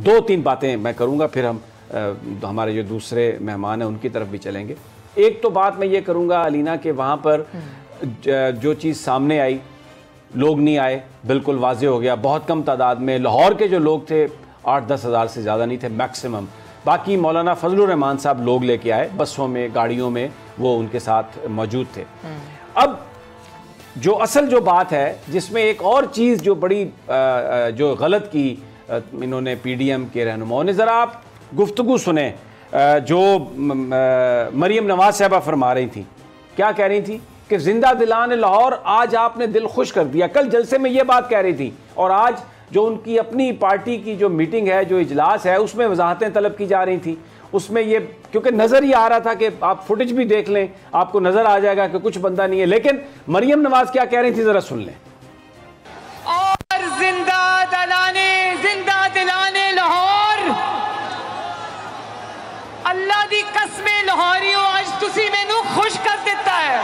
دو تین باتیں میں کروں گا، پھر ہم ہمارے جو دوسرے مہمان ہیں ان کی طرف بھی چلیں گے۔ ایک تو بات میں یہ کروں گا علینا کہ وہاں پر جو چیز سامنے آئی، لوگ نہیں آئے، بالکل واضح ہو گیا، بہت کم تعداد میں لاہور کے جو لوگ تھے 8-10 ہزار سے زیادہ نہیں تھے میکسیمم، باقی مولانا فضل الرحمان صاحب لوگ لے کے آئے، بسوں میں گاڑیوں میں وہ ان کے ساتھ موجود تھے۔ اب جو اصل جو بات ہے جس میں ایک اور چیز جو بڑی جو غلط کی انہوں نے پی ڈی ایم کے رہنماؤں نے، ذرا آپ گفتگو سنیں جو مریم نواز صاحبہ فرما رہی تھیں، کیا کہہ رہی تھیں کہ زندہ دلان لاہور آج آپ نے دل خوش کر دیا۔ کل جلسے میں یہ بات کہہ رہی تھی، اور آج جو ان کی اپنی پارٹی کی جو میٹنگ ہے، جو اجلاس ہے، اس میں وضاحتیں طلب کی جا رہی تھیں۔ اس میں یہ کیونکہ نظر ہی آ رہا تھا کہ آپ فوٹیج بھی دیکھ لیں، آپ کو نظر آ جائے گا کہ کچھ بندہ نہیں ہے، لیکن مریم نواز کیا کہہ رہی تھی ذرا سن لیں۔ اور زندہ دلانے لاہور، اللہ دی قسم لاہوریو آج تسی مینوں خوش کر دیتا ہے۔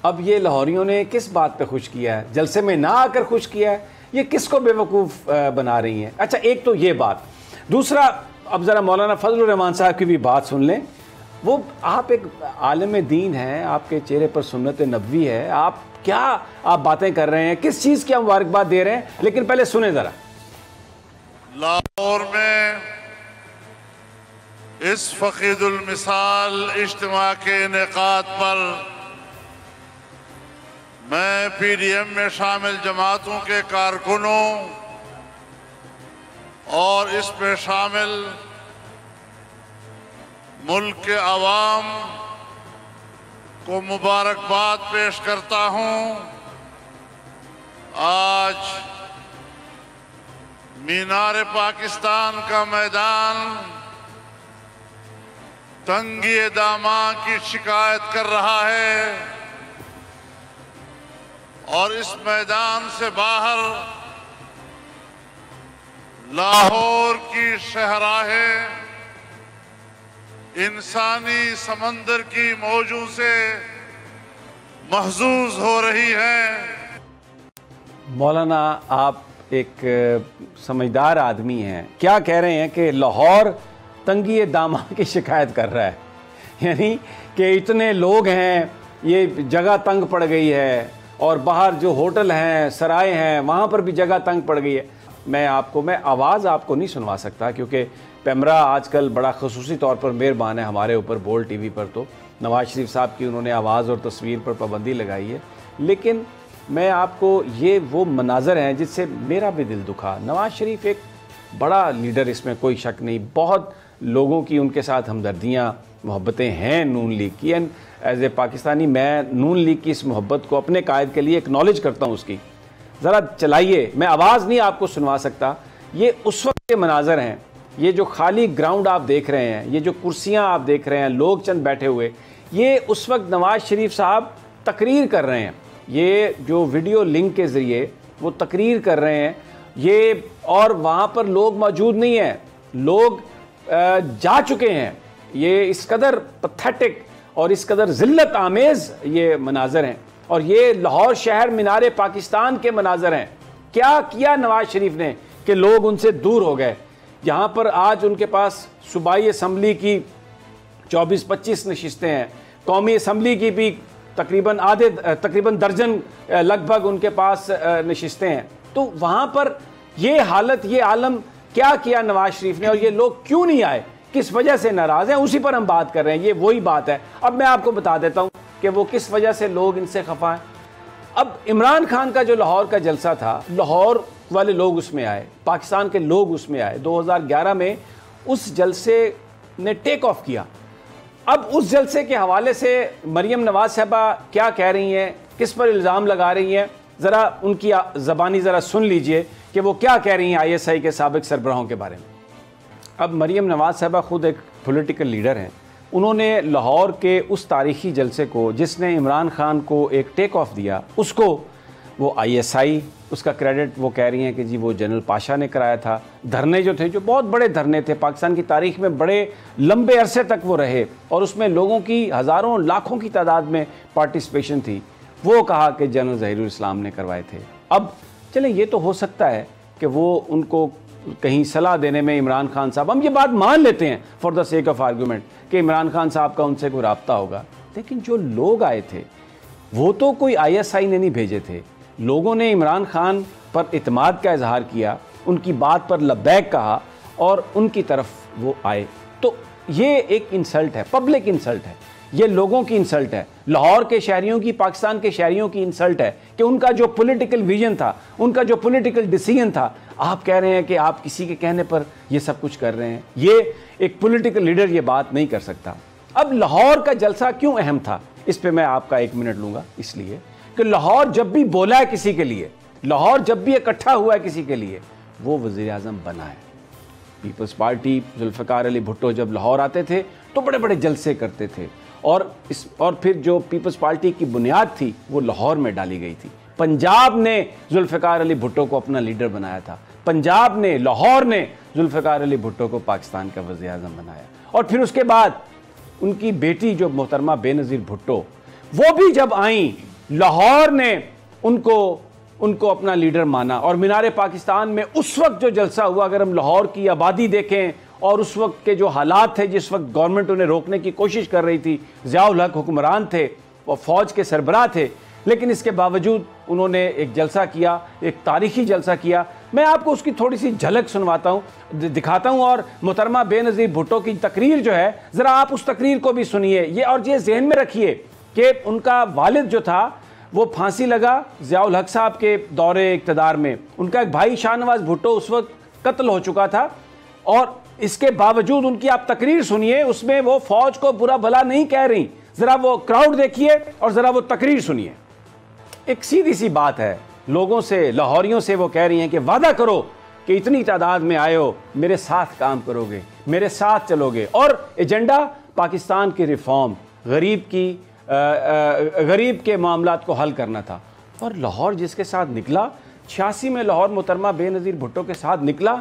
اب یہ لاہوریوں نے کس بات پہ خوش کیا ہے؟ جلسے میں نہ آ کر خوش کیا ہے؟ یہ کس کو بے وقوف بنا رہی ہیں؟ اچھا ایک تو یہ بات، دوسرا اب ذرا مولانا فضل الرحمان صاحب کی بھی بات سن لیں۔ وہ آپ ایک عالم دین ہیں، آپ کے چہرے پر سنت نبوی ہے، آپ کیا آپ باتیں کر رہے ہیں، کس چیز کی مبارکباد دے رہے ہیں؟ لیکن پہلے سنیں ذرا۔ لاہور میں اس فقید المثال اجتماع کے انعقاد پر میں پی ڈی ایم میں شامل جماعتوں کے کارکنوں اور اس میں شامل ملک کے عوام کو مبارکباد پیش کرتا ہوں۔ آج مینار پاکستان کا میدان تنگی داماں کی شکایت کر رہا ہے، اور اس میدان سے باہر لاہور کی شہراہیں انسانی سمندر کی موجوں سے محظوظ ہو رہی ہیں۔ مولانا آپ ایک سمجھدار آدمی ہیں، کیا کہہ رہے ہیں کہ لاہور تنگی داماں کی شکایت کر رہا ہے، یعنی کہ اتنے لوگ ہیں، یہ جگہ تنگ پڑ گئی ہے، اور باہر جو ہوٹل ہیں، سرائے ہیں، وہاں پر بھی جگہ تنگ پڑ گئی ہے۔ میں آواز آپ کو نہیں سنوا سکتا کیونکہ پیمرا آج کل بڑا خصوصی طور پر مہربان ہے ہمارے اوپر، بولڈ ٹی وی پر تو نواز شریف صاحب کی انہوں نے آواز اور تصویر پر پابندی لگائی ہے، لیکن میں آپ کو یہ وہ مناظر ہیں جس سے میرا بھی دل دکھا۔ نواز شریف ایک بڑا لیڈر، اس میں کوئی شک نہیں، بہت لوگوں کی ان کے ساتھ ہمدردیاں محبتیں ہیں نون لیگ کی، اینڈ ایز اے پاکستانی میں نون لیگ کی اس محبت کو اپنے قائد کے لیے اکنالج کرتا ہوں اس کی۔ ذرا چلائیے، میں آواز نہیں آپ کو سنوا سکتا، یہ اس وقت کے مناظر ہیں، یہ جو خالی گراؤنڈ آپ دیکھ رہے ہیں، یہ جو کرسیاں آپ دیکھ رہے ہیں، لوگ چند بیٹھے ہوئے، یہ اس وقت نواز شریف صاحب تقریر کر رہے ہیں، یہ جو ویڈیو لنک کے ذریعے وہ تقریر کر رہے ہیں، یہ اور وہاں پر لوگ موجود نہیں ہیں، لوگ جا چکے ہیں۔ یہ اس قدر پتھیٹک اور اس قدر ذلت آمیز یہ مناظر ہیں، اور یہ لاہور شہر مینار پاکستان کے مناظر ہیں۔ کیا کیا نواز شریف نے کہ لوگ ان سے دور ہو گئے؟ یہاں پر آج ان کے پاس صوبائی اسمبلی کی 24-25 نشستیں ہیں، قومی اسمبلی کی بھی تقریباً درجن لگ بھگ ان کے پاس نشستیں ہیں۔ تو وہاں پر یہ حالت، یہ عالم کیا کیا نواز شریف نے، اور یہ لوگ کیوں نہیں آئے، کس وجہ سے ناراض ہیں، اسی پر ہم بات کر رہے ہیں۔ یہ وہی بات ہے۔ اب میں آپ کو بتا دیتا ہوں کہ وہ کس وجہ سے لوگ ان سے خفا ہیں۔ اب عمران خان کا جو لاہور کا جلسہ تھا، لاہور والے لوگ اس میں آئے، پاکستان کے لوگ اس میں آئے، 2011 میں اس جلسے نے ٹیک آف کیا۔ اب اس جلسے کے حوالے سے مریم نواز صاحبہ کیا کہہ رہی ہیں، کس پر الزام لگا رہی ہیں، ذرا ان کی زبانی ذرا سن لیجئے کہ وہ کیا کہہ رہی ہیں آئی ایس آئی کے سابق سربراہوں کے بارے میں۔ اب مریم نواز صاحبہ خود ایک پولیٹیکل لیڈر ہیں، انہوں نے لاہور کے اس تاریخی جلسے کو جس نے عمران خان کو ایک ٹیک آف دیا، اس کو وہ ISI اس کا کریڈٹ وہ کہہ رہی ہیں کہ جی وہ جنرل پاشا نے کرایا تھا. دھرنے جو تھے جو بہت بڑے دھرنے تھے پاکستان کی تاریخ میں بڑے لمبے عرصے تک وہ رہے اور اس میں لوگوں کی ہزاروں لاکھوں کی تعداد میں پارٹیسپیشن تھی, وہ کہا کہ جنرل ظہیر الاسلام نے کروائے تھے. اب چلیں یہ تو ہو سکتا ہے کہ وہ ان کو کہیں صلاح دینے میں عمران خان صاحب, ہم یہ بات مان لیتے ہیں for the sake of argument کہ عمران خان صاحب کا ان سے کوئی رابطہ ہوگا, لیکن جو لوگ آئے تھے وہ تو کوئی ISI نے نہیں بھیجے تھے. لوگوں نے عمران خان پر اعتماد کا اظہار کیا, ان کی بات پر لبیک کہا اور ان کی طرف وہ آئے. تو یہ ایک انسلٹ ہے, پبلک انسلٹ ہے, یہ لوگوں کی انسلٹ ہے, لاہور کے شہریوں کی, پاکستان کے شہریوں کی انسلٹ ہے کہ ان کا جو پولیٹیکل ویژن تھا, ان کا جو پولیٹیکل ڈیسیژن تھا, آپ کہہ رہے ہیں کہ آپ کسی کے کہنے پر یہ سب کچھ کر رہے ہیں. یہ ایک پولیٹیکل لیڈر یہ بات نہیں کر سکتا. اب لاہور کا جلسہ کیوں اہم تھا, اس پہ میں آپ کا 1 منٹ لوں گا, اس لیے کہ لاہور جب بھی بولا ہے کسی کے لیے, لاہور جب بھی اکٹھا ہوا ہے کسی کے لیے, وہ وزیر اعظم بنا ہے. پیپلز پارٹی ذوالفقار علی بھٹو جب لاہور آتے تھے تو بڑے بڑے جلسے کرتے تھے اور پھر جو پیپلز پارٹی کی بنیاد تھی وہ لاہور میں ڈالی گئی تھی. پنجاب نے ذوالفقار علی بھٹو کو اپنا لیڈر بنایا تھا, پنجاب نے, لاہور نے ذوالفقار علی بھٹو کو پاکستان کا وزیر اعظم بنایا. اور پھر اس کے بعد ان کی بیٹی جو محترمہ بے نظیر بھٹو, وہ بھی جب آئیں لاہور نے ان کو اپنا لیڈر مانا. اور مینار پاکستان میں اس وقت جو جلسہ ہوا, اگر ہم لاہور کی آبادی دیکھیں اور اس وقت کے جو حالات تھے, جس وقت گورنمنٹ انہیں روکنے کی کوشش کر رہی تھی, ضیاء الحق حکمران تھے, وہ فوج کے سربراہ تھے, لیکن اس کے باوجود انہوں نے ایک جلسہ کیا, ایک تاریخی جلسہ کیا. میں آپ کو اس کی تھوڑی سی جھلک سنواتا ہوں, دکھاتا ہوں. اور محترمہ بے نظیر بھٹو کی تقریر جو ہے, ذرا آپ اس تقریر کو بھی سنیے یہ, اور یہ ذہن میں رکھیے کہ ان کا والد جو تھا وہ پھانسی لگا ضیاء الحق صاحب کے دور اقتدار میں, ان کا ایک بھائی شاہ نواز بھٹو اس وقت قتل ہو چکا تھا, اور اس کے باوجود ان کی آپ تقریر سنیے, اس میں وہ فوج کو برا بھلا نہیں کہہ رہی. ذرا وہ کراؤڈ دیکھیے اور ذرا وہ تقریر سنیے. ایک سیدھی سی بات ہے, لوگوں سے, لاہوریوں سے وہ کہہ رہی ہیں کہ وعدہ کرو کہ اتنی تعداد میں آئے ہو, میرے ساتھ کام کرو گے, میرے ساتھ چلو گے. اور ایجنڈا پاکستان کی ریفارم, غریب کے معاملات کو حل کرنا تھا. اور لاہور جس کے ساتھ نکلا, 86 میں لاہور محترمہ بے نظیر بھٹو کے ساتھ نکلا,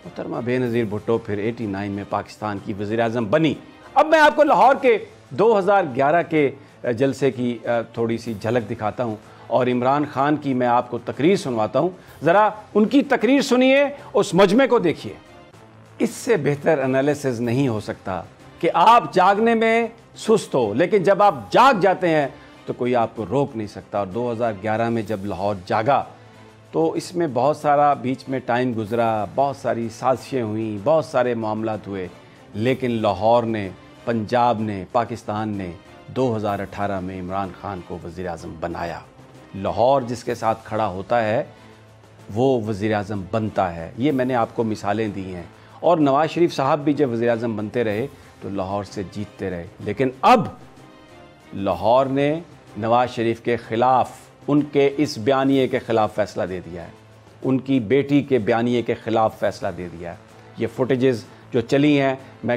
محترمہ بے نظیر بھٹو پھر 89 میں پاکستان کی وزیر اعظم بنی. اب میں آپ کو لاہور کے 2011 کے جلسے کی تھوڑی سی جھلک دکھاتا ہوں اور عمران خان کی میں آپ کو تقریر سنواتا ہوں. ذرا ان کی تقریر سنیے, اس مجمع کو دیکھیے. اس سے بہتر انالیسز نہیں ہو سکتا کہ آپ جاگنے میں سست ہو, لیکن جب آپ جاگ جاتے ہیں تو کوئی آپ کو روک نہیں سکتا. اور 2011 میں جب لاہور جاگا تو اس میں بہت سارا بیچ میں ٹائم گزرا, بہت ساری سازشیں ہوئیں, بہت سارے معاملات ہوئے, لیکن لاہور نے, پنجاب نے, پاکستان نے 2018 میں عمران خان کو وزیر اعظم بنایا. لاہور جس کے ساتھ کھڑا ہوتا ہے وہ وزیر اعظم بنتا ہے. یہ میں نے آپ کو مثالیں دی ہیں. اور نواز شریف صاحب بھی جب وزیر اعظم بنتے رہے تو لاہور سے جیتتے رہے, لیکن اب لاہور نے نواز شریف کے خلاف, ان کے اس بیانیے کے خلاف فیصلہ دے دیا ہے, ان کی بیٹی کے بیانیے کے خلاف فیصلہ دے دیا ہے. یہ فوٹیجز جو چلی ہیں, میں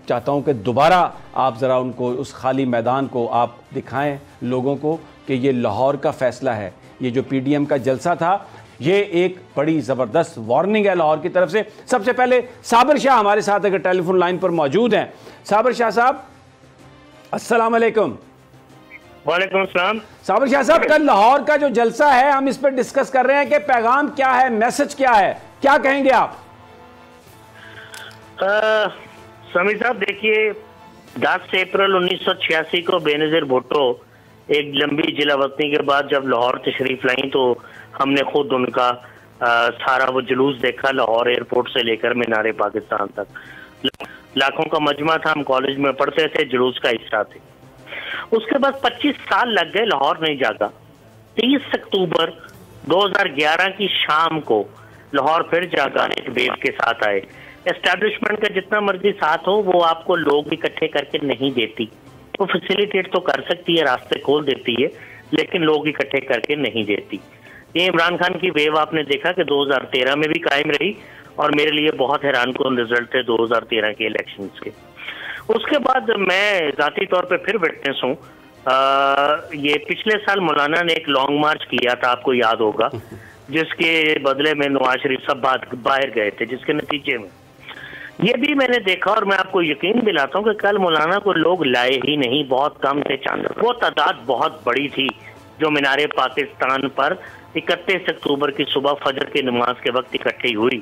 چاہتا ہوں کہ دوبارہ آپ ذرا ان کو, اس خالی میدان کو آپ دکھائیں لوگوں کو کہ یہ لاہور کا فیصلہ ہے. یہ جو PDM کا جلسہ تھا یہ ایک بڑی زبردست وارننگ ہے لاہور کی طرف سے. سب سے پہلے صابر شاہ ہمارے ساتھ اگر ٹیلی فون لائن پر موجود ہیں. صابر شاہ صاحب السلام علیکم. وعلیکم السلام. صابر شاہ صاحب, کل لاہور کا جو جلسہ ہے ہم اس پہ ڈسکس کر رہے ہیں کہ پیغام کیا ہے, میسج کیا ہے, کیا کہیں گے آپ؟ سمیع صاحب دیکھیے, 10 اپریل 1986 کو بے نظیر بھٹو ایک لمبی جلا وطنی کے بعد جب لاہور تشریف لائیں تو ہم نے خود ان کا سارا وہ جلوس دیکھا, لاہور ایئرپورٹ سے لے کر مینار پاکستان تک. لاکھوں کا مجمع تھا, ہم کالج میں پڑھتے تھے, جلوس کا حصہ تھے. اس کے بعد 25 سال لگ گئے, لاہور نہیں جاگا. 30 اکتوبر 2011 کی شام کو لاہور پھر جاگا, ایک ویو کے ساتھ آئے. اسٹیبلشمنٹ کا جتنا مرضی ساتھ ہو, وہ آپ کو لوگ اکٹھے کر کے نہیں دیتی. وہ فیسیلیٹیٹ تو کر سکتی ہے, راستے کھول دیتی ہے, لیکن لوگ اکٹھے کر کے نہیں دیتی. یہ عمران خان کی ویو آپ نے دیکھا کہ 2013 میں بھی قائم رہی, اور میرے لیے بہت حیران کن رزلٹ تھے 2013 کے الیکشنز کے. اس کے بعد میں ذاتی طور پہ پھر وٹنس ہوں یہ پچھلے سال مولانا نے ایک لانگ مارچ کیا تھا، آپ کو یاد ہوگا، جس کے بدلے میں نواز شریف صاحب باہر گئے تھے، جس کے نتیجے میں یہ بھی میں نے دیکھا، اور میں آپ کو یقین دلاتا ہوں کہ کل مولانا کو لوگ لائے ہی نہیں، بہت کم تھے، چاند وہ تعداد بہت بڑی تھی جو مینار پاکستان پر 31 اکتوبر کی صبح فجر کی نماز کے وقت اکٹھی ہوئی.